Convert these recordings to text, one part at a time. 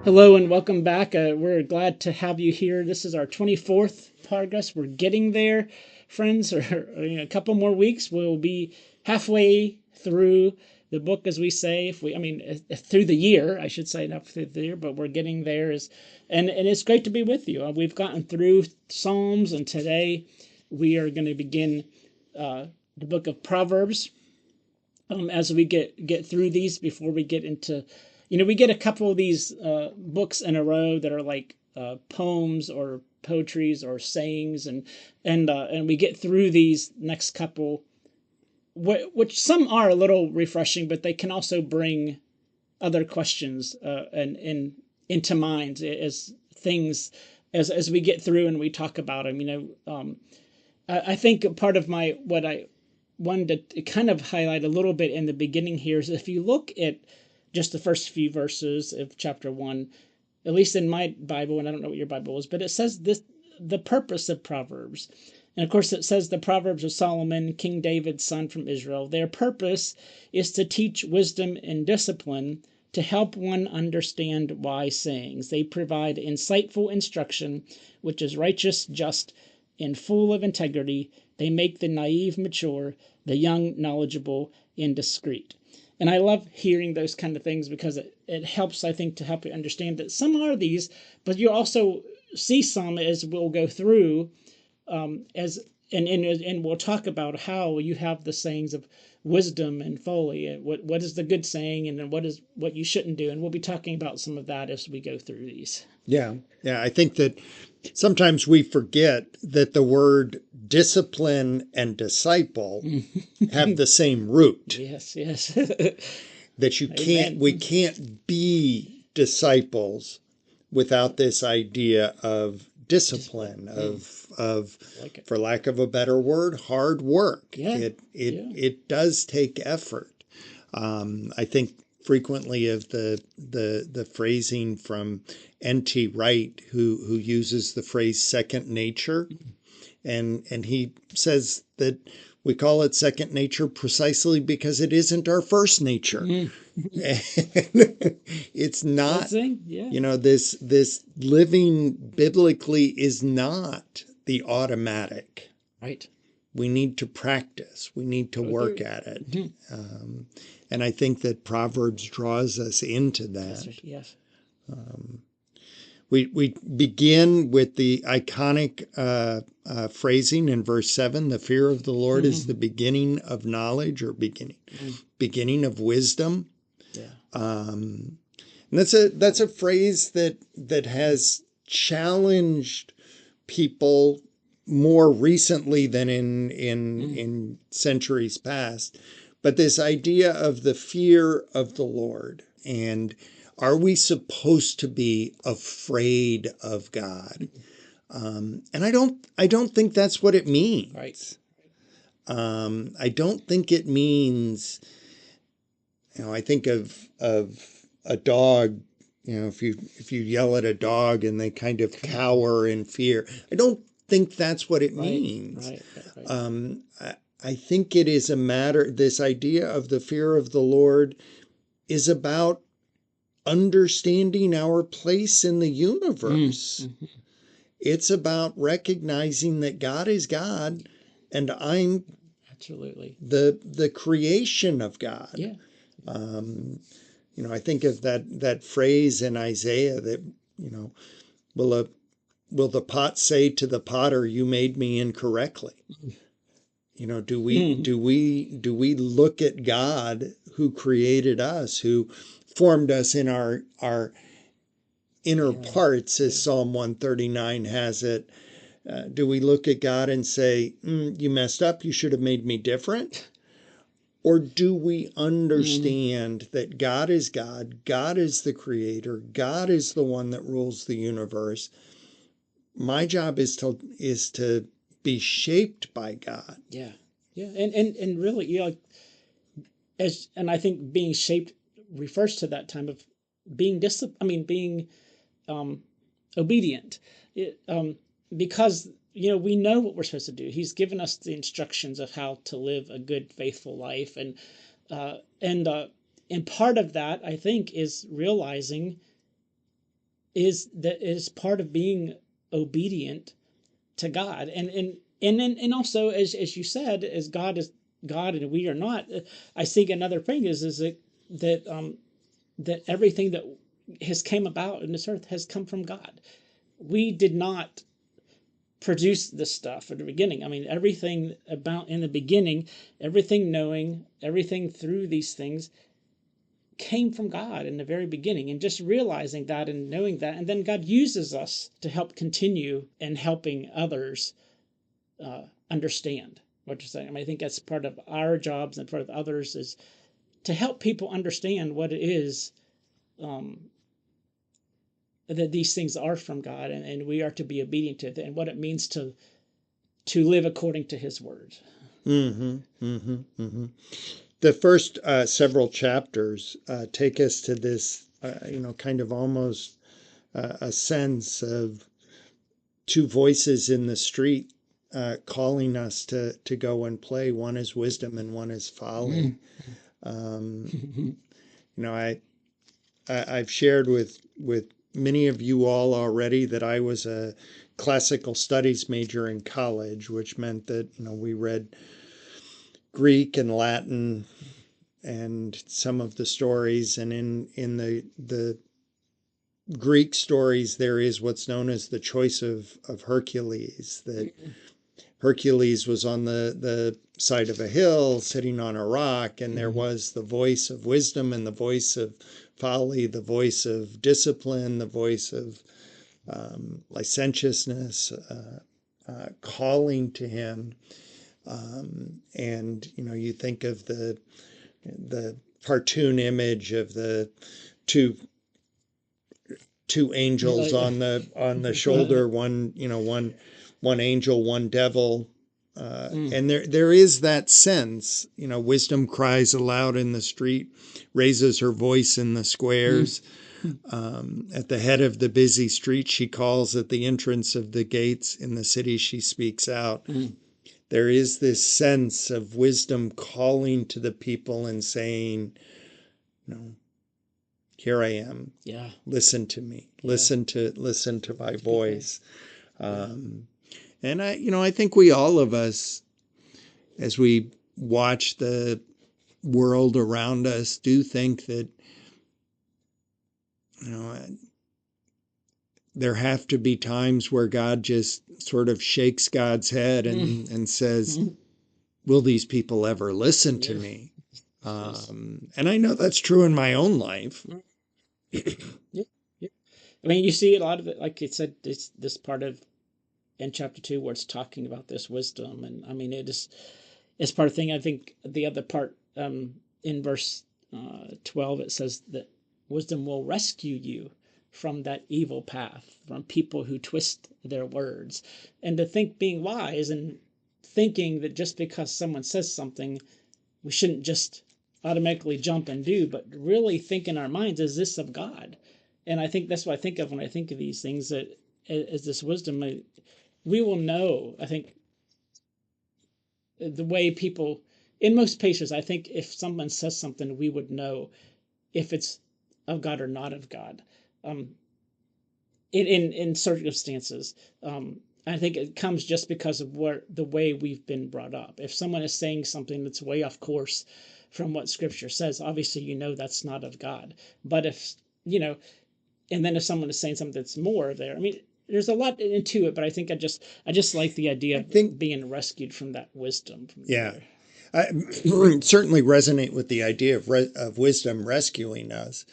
Hello and welcome back. We're glad to have you here. This is our 24th progress. We're getting there, friends. Or in a couple more weeks, we'll be halfway through the book, as we say. Through the year, I should say, not through the year, but we're getting there. And it's great to be with you. We've gotten through Psalms, and today we are going to begin the book of Proverbs. As we get through these, before we get into, we get a couple of these books in a row that are like poems or poetries or sayings, and we get through these next couple, which some are a little refreshing, but they can also bring other questions and into mind as things as we get through and we talk about them. I think part of what I wanted to kind of highlight a little bit in the beginning here is, if you look at just the first few verses of chapter 1, at least in my Bible, and I don't know what your Bible is, but it says this: the purpose of Proverbs. And of course, it says the Proverbs of Solomon, King David's son from Israel. Their purpose is to teach wisdom and discipline, to help one understand wise sayings. They provide insightful instruction, which is righteous, just, and full of integrity. They make the naive mature, the young knowledgeable, and discreet. And I love hearing those kind of things, because it helps, I think, to help you understand that some are these, but you also see some as we'll go through, and we'll talk about how you have the sayings of wisdom and folly, and what is the good saying, and then what you shouldn't do, and we'll be talking about some of that as we go through these. Yeah. I think that sometimes we forget that the word discipline and disciple have the same root. Yes. That we can't be disciples without this idea of discipline, of Like for lack of a better word, hard work. Yeah. It does take effort. I think frequently of the phrasing from N.T. Wright, who uses the phrase second nature, and he says that we call it second nature precisely because it isn't our first nature. It's not, this living biblically is not the automatic. Right. We need to practice. We need to work at it. And I think that Proverbs draws us into that. Yes. We begin with the iconic phrasing in verse 7: the fear of the Lord is the beginning of knowledge, or beginning of wisdom. Yeah. And that's a phrase that has challenged people more recently than in centuries past. But this idea of the fear of the Lord, and are we supposed to be afraid of God? And I don't think that's what it means. Right. I don't think it means, I think of a dog, if you yell at a dog and they kind of cower in fear. I don't think that's what it means. Right. I think it is a matter, this idea of the fear of the Lord is about understanding our place in the universe. It's about recognizing that God is God, and I'm absolutely the creation of God. Yeah. I think of that phrase in Isaiah that, will the pot say to the potter, "You made me incorrectly"? Do we look at God who created us, who formed us in our inner parts, as Psalm 139 has it? Do we look at God and say, "You messed up, you should have made me different"? Or do we understand that God is God, God is the creator, God is the one that rules the universe? My job is to be shaped by God. Yeah. And really, and I think being shaped refers to that time of being being obedient. Because we know what we're supposed to do. He's given us the instructions of how to live a good, faithful life, and part of that, I think, is realizing is part of being obedient to God. And also, as you said, as God is God and we are not. I think another thing is that everything that has came about in this earth has come from God. We did not produce this stuff at the beginning. I mean, everything about in the beginning, everything knowing, everything through these things came from God in the very beginning. And just realizing that and knowing that, and then God uses us to help continue and helping others understand what you're saying. I mean, I think that's part of our jobs and part of others is to help people understand what it is that these things are from God, and we are to be obedient to it, and what it means to live according to His word. Mm-hmm, mm-hmm, mm-hmm. The first several chapters take us to this, kind of almost a sense of two voices in the street calling us to go and play. One is wisdom and one is folly. Um, I've shared with many of you all already that I was a classical studies major in college, which meant that we read Greek and Latin and some of the stories, and in the Greek stories there is what's known as the choice of Hercules, that Hercules was on the side of a hill sitting on a rock, and there was the voice of wisdom and the voice of folly, the voice of discipline, the voice of licentiousness, calling to him. And you think of the cartoon image of the two angels on the shoulder, one angel, one devil. And there is that sense, wisdom cries aloud in the street, raises her voice in the squares. At the head of the busy street, she calls. At the entrance of the gates in the city, she speaks out. There is this sense of wisdom calling to the people and saying, here I am. Yeah. Listen to me. Listen to my voice. And I think all of us, as we watch the world around us, do think that, there have to be times where God just sort of shakes God's head and says, will these people ever listen to me? And I know that's true in my own life. Yeah. I mean, you see a lot of it, like it said, this part of in chapter 2 where it's talking about this wisdom, and I mean it's part of the thing. I think the other part in verse 12 it says that wisdom will rescue you from that evil path, from people who twist their words, and to think being wise and thinking that just because someone says something we shouldn't just automatically jump and do, but really think in our minds, is this of God? And I think that's what I think of when I think of these things, that as this wisdom, we will know, I think, the way people, in most cases, I think if someone says something, we would know if it's of God or not of God. In circumstances, I think it comes just because of the way we've been brought up. If someone is saying something that's way off course from what Scripture says, obviously that's not of God. But if and then if someone is saying something that's more there, I mean, there's a lot into it. But I think I just like the idea of being rescued from that wisdom. Yeah, I certainly resonate with the idea of wisdom rescuing us.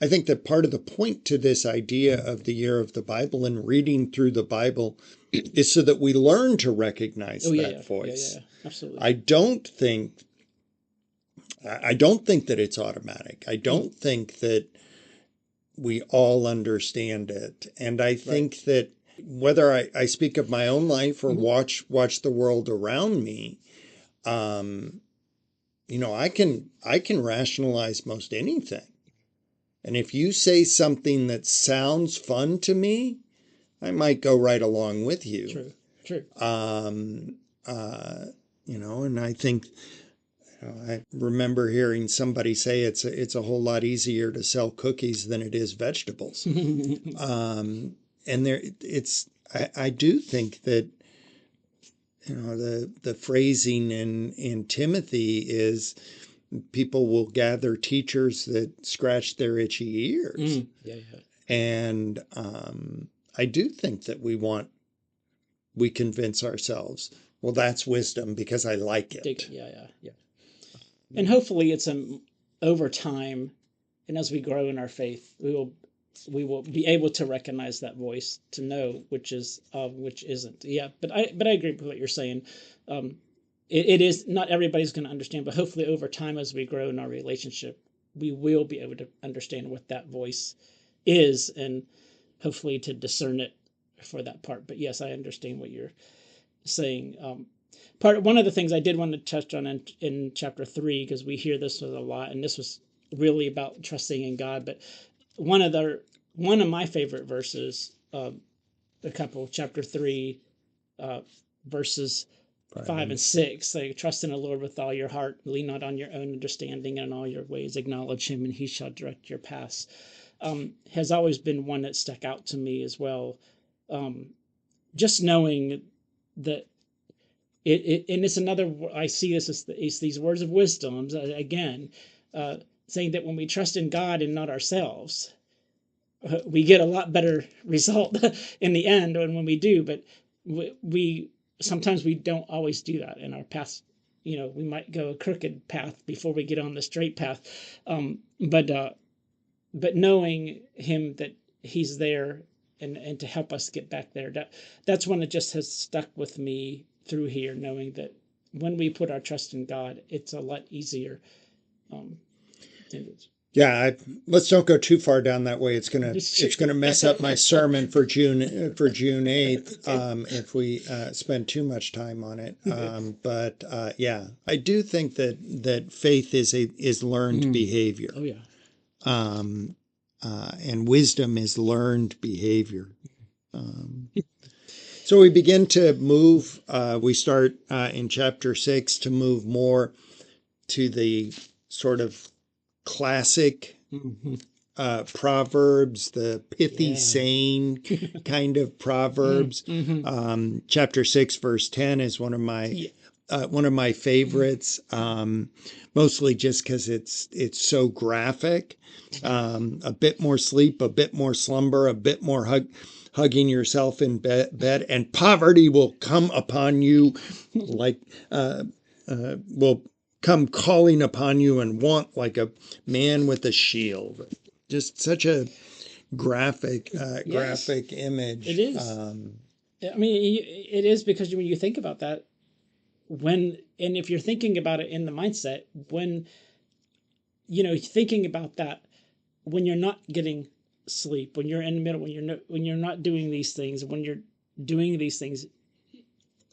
I think that part of the point to this idea of the year of the Bible and reading through the Bible is so that we learn to recognize that voice. Yeah, absolutely. I don't think that it's automatic. I don't think that we all understand it. And I think that whether I speak of my own life or watch the world around me, I can rationalize most anything. And if you say something that sounds fun to me, I might go right along with you. True. And I think I remember hearing somebody say it's a whole lot easier to sell cookies than it is vegetables. And I do think that the phrasing in Timothy is people will gather teachers that scratch their itchy ears. Yeah, yeah. And I do think that we convince ourselves, well, that's wisdom because I like it. Yeah, yeah, yeah. And hopefully it's over time, and as we grow in our faith, we will be able to recognize that voice, to know which is which isn't. Yeah, but I agree with what you're saying. It is not everybody's going to understand, but hopefully over time, as we grow in our relationship, we will be able to understand what that voice is, and hopefully to discern it for that part. But yes, I understand what you're saying. One of the things I did want to touch on in chapter 3, because we hear this a lot, and this was really about trusting in God. But one of my favorite verses, a couple, chapter 3, verses 5 and 6, like, trust in the Lord with all your heart, lean not on your own understanding, and in all your ways acknowledge Him, and He shall direct your paths. Has always been one that stuck out to me as well. Just knowing that and it's another, I see this as these words of wisdom again, saying that when we trust in God and not ourselves, we get a lot better result in the end when we do. But we sometimes we don't always do that in our past. We might go a crooked path before we get on the straight path. But knowing Him, that He's there, and to help us get back there, that's one that just has stuck with me through here, knowing that when we put our trust in God, it's a lot easier. Yeah, let's don't go too far down that way. It's gonna mess up my sermon for June 8th if we spend too much time on it. But yeah, I do think that faith is learned behavior. Oh yeah. And wisdom is learned behavior. So we begin to move. We start in chapter 6 to move more to the sort of classic Proverbs, the pithy saying kind of Proverbs. Chapter 6, verse 10 is one of my favorites, mostly just because it's so graphic. A bit more sleep, a bit more slumber, a bit more hugging yourself in bed, and poverty will come upon you will come calling upon you, and want like a man with a shield. Just such a graphic image. It is. I mean, it is, because when you think about that, and if you're thinking about it in the mindset, when thinking about that, when you're not getting sleep, when you're in the middle, when you're not doing these things, when you're doing these things,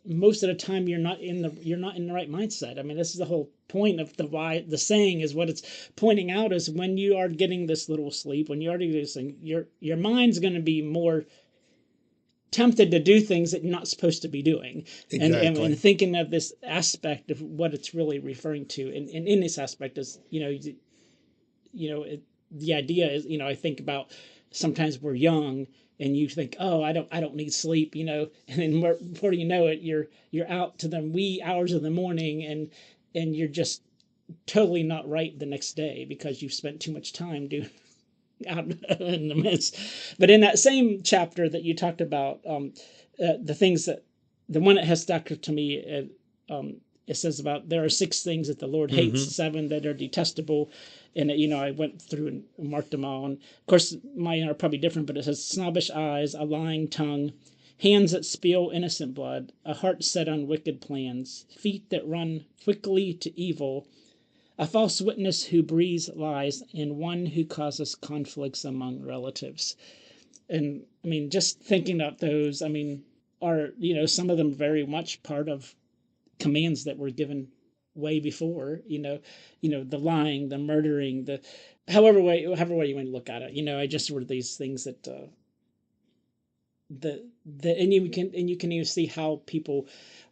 most of the time you're not in the right mindset. I mean, this is the whole point of the saying is, what it's pointing out is, when you are getting this little sleep, when you are doing this thing, your mind's going to be more tempted to do things that you're not supposed to be doing. Exactly. And thinking of this aspect of what it's really referring to, and in this aspect is, the idea is, I think about, sometimes we're young and you think, oh, I don't need sleep, and then before you know it, you're out to the wee hours of the morning, and you're just totally not right the next day because you've spent too much time doing out in the midst. But in that same chapter that you talked about, the things that, the one that has stuck to me, it says about, there are 6 things that the Lord hates, 7 that are detestable. And, I went through and marked them all. And of course, mine are probably different, but it says snobbish eyes, a lying tongue, hands that spill innocent blood, a heart set on wicked plans, feet that run quickly to evil, a false witness who breathes lies, and one who causes conflicts among relatives. And I mean, just thinking about those, I mean, are, some of them very much part of commands that were given way before, the lying, the murdering, the however way you want to look at it. I just were these things that and you can even see how people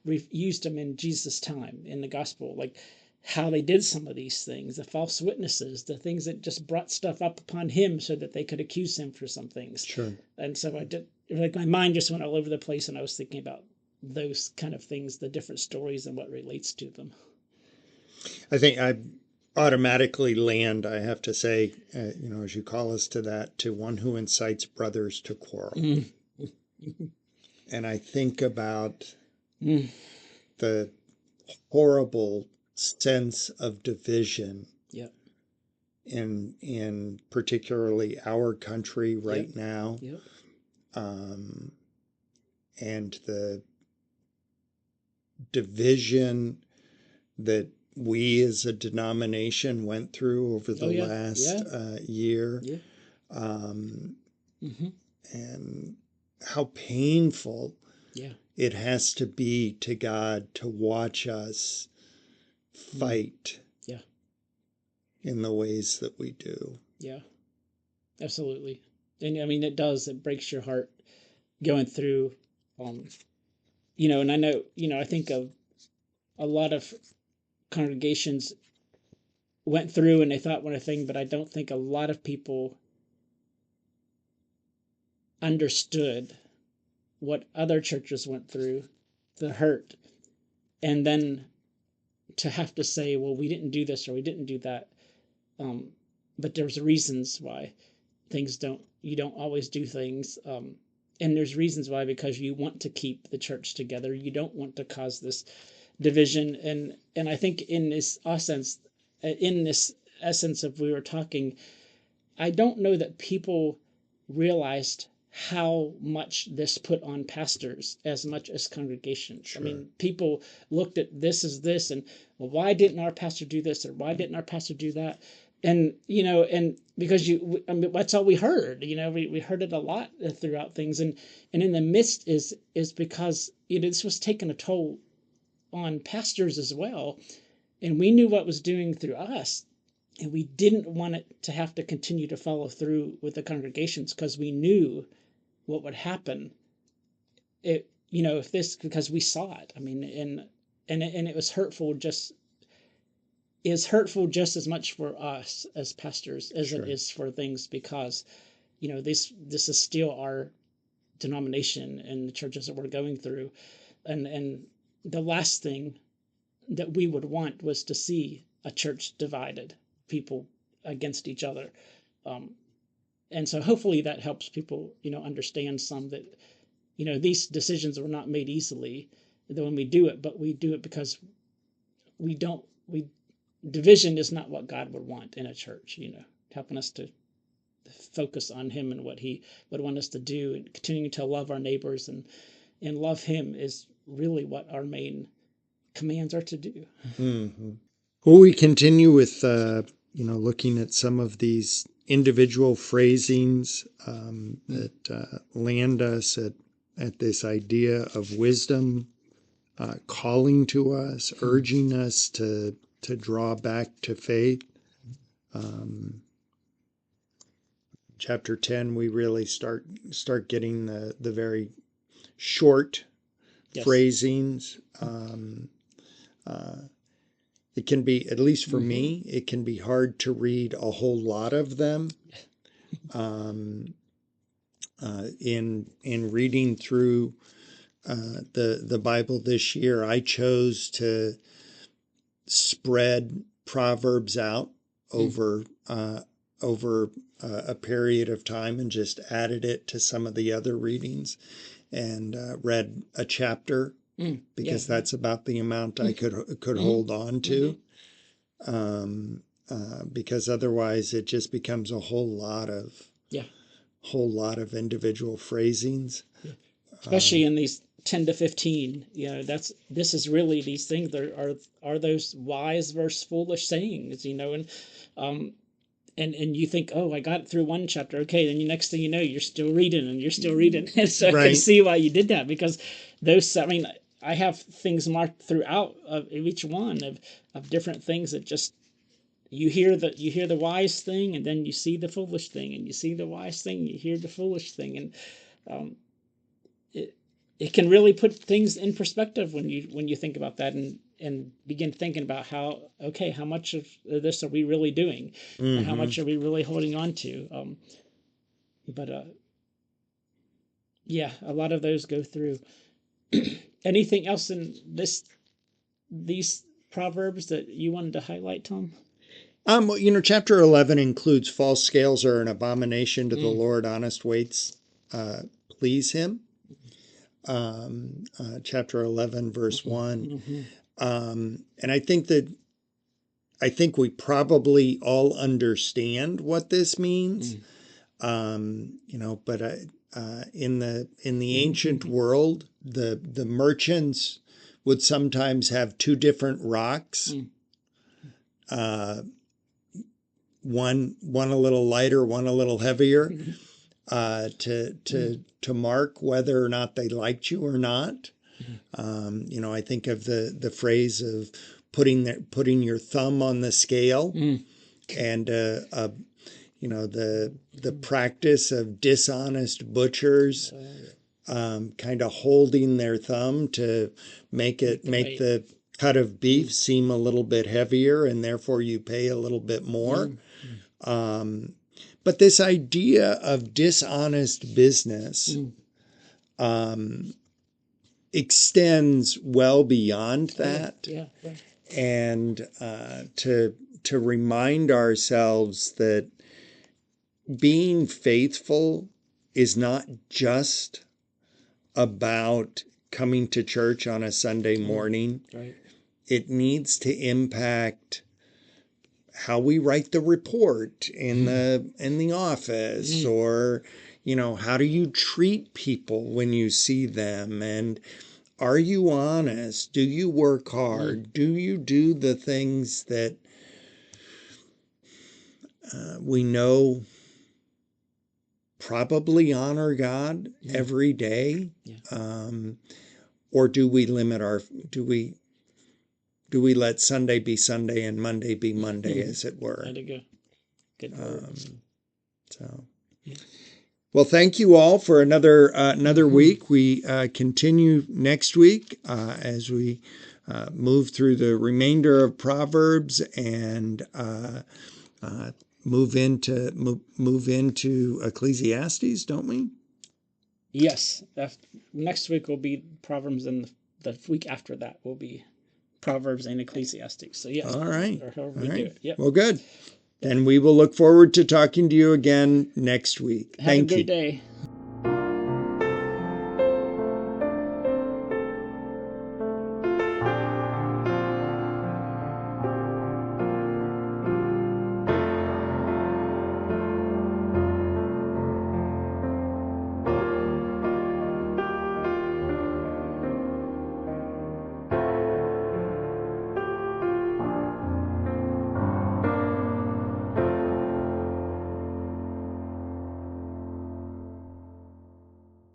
used them in Jesus' time in the gospel, like how they did some of these things, the false witnesses, the things that just brought stuff up upon him so that they could accuse him for some things. Sure. And so I did, like, my mind just went all over the place, and I was thinking about those kind of things, the different stories and what relates to them. I think I automatically land, I have to say, as you call us to that, to one who incites brothers to quarrel. And I think about the horrible sense of division Yep. in particularly our country right now. Yep. And the division that we as a denomination went through over the last year. Yeah. And how painful it has to be to God to watch us fight in the ways that we do. Yeah, absolutely. And I mean, it breaks your heart going through, and I know, I think of a lot of congregations went through and they thought one thing, but I don't think a lot of people understood what other churches went through, the hurt, and then to have to say, well, we didn't do this or we didn't do that. But there's reasons why you don't always do things. And there's reasons why, because you want to keep the church together. You don't want to cause this division. And I think in this essence of we were talking, I don't know that people realized how much this put on pastors as much as congregations. Sure. I mean, people looked at this as this, and, well, why didn't our pastor do this, or why didn't our pastor do that? And, and because that's all we heard, we heard it a lot throughout things. And in the midst is because, this was taking a toll on pastors as well. And we knew what was doing through us. And we didn't want it to have to continue to follow through with the congregations, because we knew what would happen. Because we saw it. I mean, and it was hurtful just as much for us as pastors as it is for things, because, this is still our denomination and the churches that we're going through. And the last thing that we would want was to see a church divided, people against each other. And so hopefully that helps people, understand some that, these decisions were not made easily when we do it, but we do it because division is not what God would want in a church, helping us to focus on him and what he would want us to do, and continuing to love our neighbors and love him is really what our main commands are to do. Mm-hmm. Well, we continue with, looking at some of these individual phrasings that land us at this idea of wisdom, calling to us, urging us to draw back to faith. Chapter 10, we really start getting the very short phrasings. It can be, at least for me, it can be hard to read a whole lot of them. In reading through the Bible this year, I chose to spread Proverbs out over a period of time, and just added it to some of the other readings, and read a chapter, because that's about the amount I could hold on to, because otherwise it just becomes a whole lot of individual phrasings, especially in these 10 to 15. This is really, these things are those wise versus foolish sayings, and you think, oh, I got it through one chapter. Okay, then the next thing you know, you're still reading and you're still reading. And so I can see why you did that, because I have things marked throughout of each one of different things that just, you hear the wise thing, and then you see the foolish thing, and you see the wise thing, you hear the foolish thing. And it can really put things in perspective when you think about that and begin thinking about how much of this are we really doing, and how Mm-hmm. much are we really holding on to. But yeah, a lot of those go through. Anything else in these proverbs that you wanted to highlight, Tom? Chapter 11 includes false scales are an abomination to the Lord. Honest weights please him. Chapter 11, verse 1. And I think we probably all understand what this means. But in the ancient world, the merchants would sometimes have two different rocks. One a little lighter, one a little heavier, to mark whether or not they liked you or not. I think of the phrase of putting your thumb on the scale, and the practice of dishonest butchers, kind of holding their thumb to make the cut of beef seem a little bit heavier, and therefore you pay a little bit more. But this idea of dishonest business extends well beyond that. Yeah. Right. And to remind ourselves that being faithful is not just about coming to church on a Sunday morning. Right. It needs to impact how we write the report in the office, or how do you treat people when you see them, and are you honest? Do you work hard? Do you do the things that we know probably honor God every day? Or do we do we let Sunday be Sunday and Monday be Monday, as it were? There you go. Good words. Well, thank you all for another week. We continue next week as we move through the remainder of Proverbs and move into Ecclesiastes, don't we? Yes. Next week will be Proverbs, and the week after that will be Proverbs and Ecclesiastes. So yes. All right. Or however we do it. Yep. Well, good. And we will look forward to talking to you again next week. Have a great day.